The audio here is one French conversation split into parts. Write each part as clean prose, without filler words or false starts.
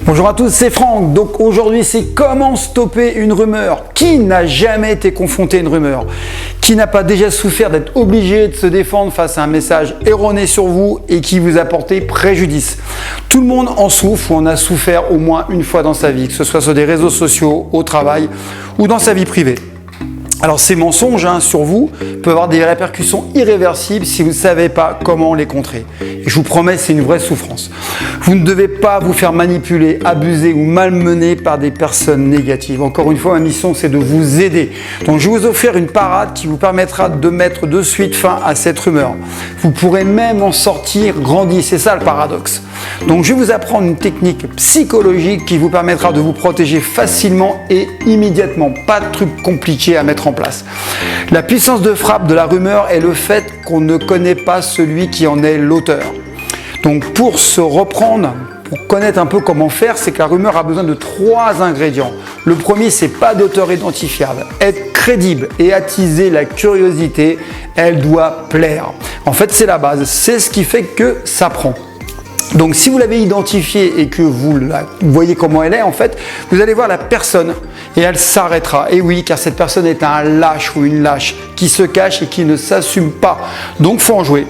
Bonjour à tous, c'est Franck. Donc aujourd'hui, c'est comment stopper une rumeur. Qui n'a jamais été confronté à une rumeur? Qui n'a pas déjà souffert d'être obligé de se défendre face à un message erroné sur vous et qui vous a porté préjudice? Tout le monde en souffre ou en a souffert au moins une fois dans sa vie, que ce soit sur des réseaux sociaux, au travail ou dans sa vie privée. Alors ces mensonges sur vous peuvent avoir des répercussions irréversibles si vous ne savez pas comment les contrer. Et je vous promets, c'est une vraie souffrance. Vous ne devez pas vous faire manipuler, abuser ou malmener par des personnes négatives. Encore une fois, ma mission, c'est de vous aider. Donc je vais vous offrir une parade qui vous permettra de mettre de suite fin à cette rumeur. Vous pourrez même en sortir grandi, c'est ça le paradoxe. Donc je vais vous apprendre une technique psychologique qui vous permettra de vous protéger facilement et immédiatement. Pas de trucs compliqués à mettre en place. La puissance de frappe de la rumeur est le fait qu'on ne connaît pas celui qui en est l'auteur. Donc pour se reprendre, pour connaître un peu comment faire, c'est que la rumeur a besoin de 3 ingrédients. Le premier, c'est pas d'auteur identifiable. Être crédible et attiser la curiosité, elle doit plaire. En fait, c'est la base. C'est ce qui fait que ça prend. Donc si vous l'avez identifiée et que vous voyez comment elle est, en fait, vous allez voir la personne et elle s'arrêtera. Et oui, car cette personne est un lâche ou une lâche qui se cache et qui ne s'assume pas. Donc faut en jouer.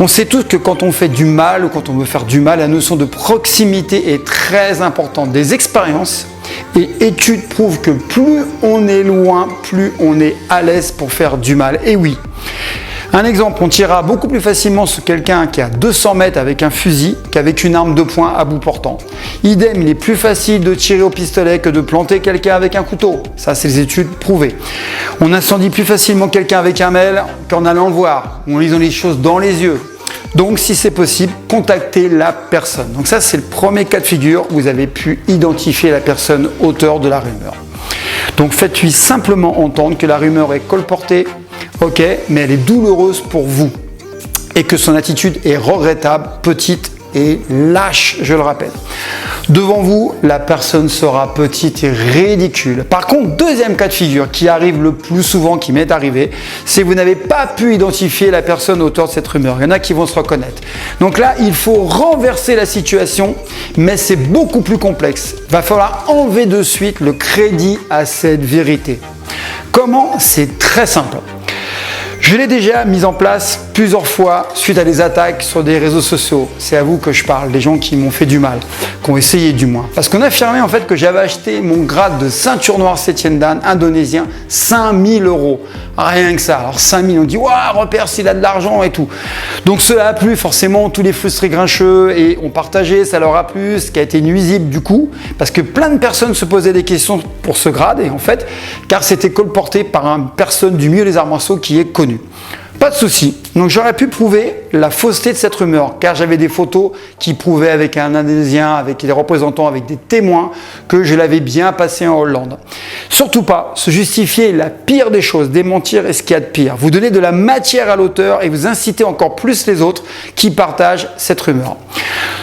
On sait tous que quand on fait du mal ou quand on veut faire du mal, la notion de proximité est très importante. Des expériences et études prouvent que plus on est loin, plus on est à l'aise pour faire du mal. Et oui. Un exemple, on tirera beaucoup plus facilement sur quelqu'un qui est à 200 mètres avec un fusil qu'avec une arme de poing à bout portant. Idem, il est plus facile de tirer au pistolet que de planter quelqu'un avec un couteau. Ça, c'est les études prouvées. On incendie plus facilement quelqu'un avec un mail qu'en allant le voir, ou en lisant les choses dans les yeux. Donc, si c'est possible, contactez la personne. Donc ça, c'est le premier cas de figure où vous avez pu identifier la personne auteur de la rumeur. Donc, faites-lui simplement entendre que la rumeur est colportée, ok, mais elle est douloureuse pour vous et que son attitude est regrettable, petite et lâche, je le rappelle. Devant vous, la personne sera petite et ridicule. Par contre, deuxième cas de figure qui arrive le plus souvent, qui m'est arrivé, c'est que vous n'avez pas pu identifier la personne auteur de cette rumeur. Il y en a qui vont se reconnaître. Donc là, il faut renverser la situation, mais c'est beaucoup plus complexe. Il va falloir enlever de suite le crédit à cette vérité. Comment? C'est très simple. Je l'ai déjà mis en place plusieurs fois suite à des attaques sur des réseaux sociaux. C'est à vous que je parle, des gens qui m'ont fait du mal, qui ont essayé du moins. Parce qu'on affirmait en fait que j'avais acheté mon grade de ceinture noire 7e dan indonésien 5 000 €. Rien que ça. Alors 5 000, on dit « Waouh, repère s'il a de l'argent et tout ». Donc cela a plu forcément, tous les frustrés grincheux et ont partagé, ça leur a plu, ce qui a été nuisible du coup, parce que plein de personnes se posaient des questions pour ce grade et en fait, car c'était colporté par une personne du milieu des arts martiaux qui est connue. Pas de souci. Donc j'aurais pu prouver la fausseté de cette rumeur, car j'avais des photos qui prouvaient avec un Indonésien, avec des représentants, avec des témoins, que je l'avais bien passé en Hollande. Surtout pas se justifier la pire des choses, démentir est ce qu'il y a de pire. Vous donnez de la matière à l'auteur et vous incitez encore plus les autres qui partagent cette rumeur.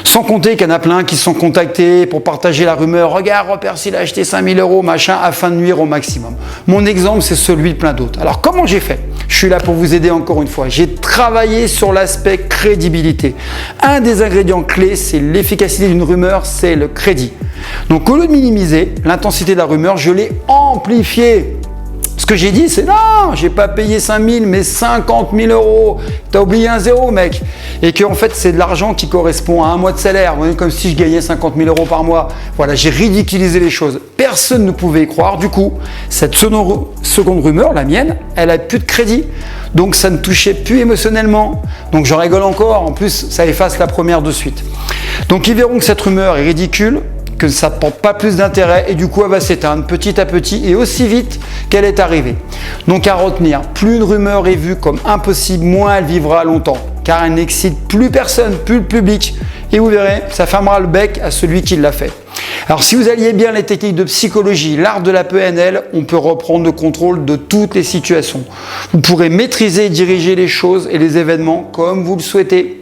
Sans compter qu'il y en a plein qui sont contactés pour partager la rumeur. Regarde, repère s'il a acheté 5 000 €, machin, afin de nuire au maximum. Mon exemple, c'est celui de plein d'autres. Alors comment j'ai fait? Je suis là pour vous aider encore une fois. J'ai travaillé sur l'aspect crédibilité. Un des ingrédients clés, c'est l'efficacité d'une rumeur, c'est le crédit. Donc au lieu de minimiser l'intensité de la rumeur, je l'ai amplifiée. Ce que j'ai dit, c'est non, j'ai pas payé 5 000, mais 50 000 €. T'as oublié un zéro, mec. Et que en fait, c'est de l'argent qui correspond à un mois de salaire. Vous voyez, comme si je gagnais 50 000 € par mois. Voilà, j'ai ridiculisé les choses. Personne ne pouvait y croire. Du coup, cette seconde rumeur, la mienne, elle a plus de crédit. Donc, ça ne touchait plus émotionnellement. Donc, j'en rigole encore. En plus, ça efface la première de suite. Donc, ils verront que cette rumeur est ridicule, que ça ne porte pas plus d'intérêt et du coup elle va s'éteindre petit à petit et aussi vite qu'elle est arrivée. Donc à retenir, plus une rumeur est vue comme impossible, moins elle vivra longtemps, car elle n'excite plus personne, plus le public, et vous verrez, ça fermera le bec à celui qui l'a fait. Alors si vous alliez bien les techniques de psychologie, l'art de la PNL, on peut reprendre le contrôle de toutes les situations. Vous pourrez maîtriser et diriger les choses et les événements comme vous le souhaitez.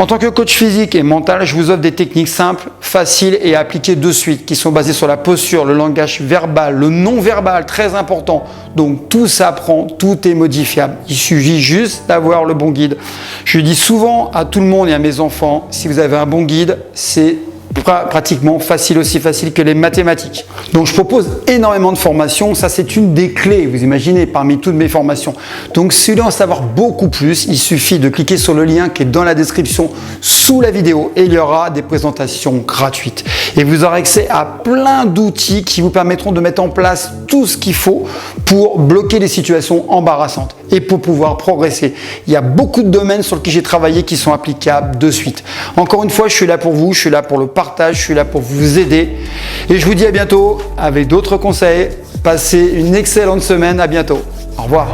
En tant que coach physique et mental, je vous offre des techniques simples, faciles et appliquées de suite, qui sont basées sur la posture, le langage verbal, le non-verbal, très important. Donc tout s'apprend, tout est modifiable. Il suffit juste d'avoir le bon guide. Je dis souvent à tout le monde et à mes enfants, si vous avez un bon guide, c'est pratiquement facile, aussi facile que les mathématiques. Donc je propose énormément de formations, ça c'est une des clés, vous imaginez, parmi toutes mes formations. Donc si vous voulez en savoir beaucoup plus, il suffit de cliquer sur le lien qui est dans la description sous la vidéo et il y aura des présentations gratuites. Et vous aurez accès à plein d'outils qui vous permettront de mettre en place tout ce qu'il faut pour bloquer les situations embarrassantes et pour pouvoir progresser. Il y a beaucoup de domaines sur lesquels j'ai travaillé qui sont applicables de suite. Encore une fois, je suis là pour vous, je suis là pour le partage, je suis là pour vous aider. Et je vous dis à bientôt avec d'autres conseils. Passez une excellente semaine, à bientôt. Au revoir.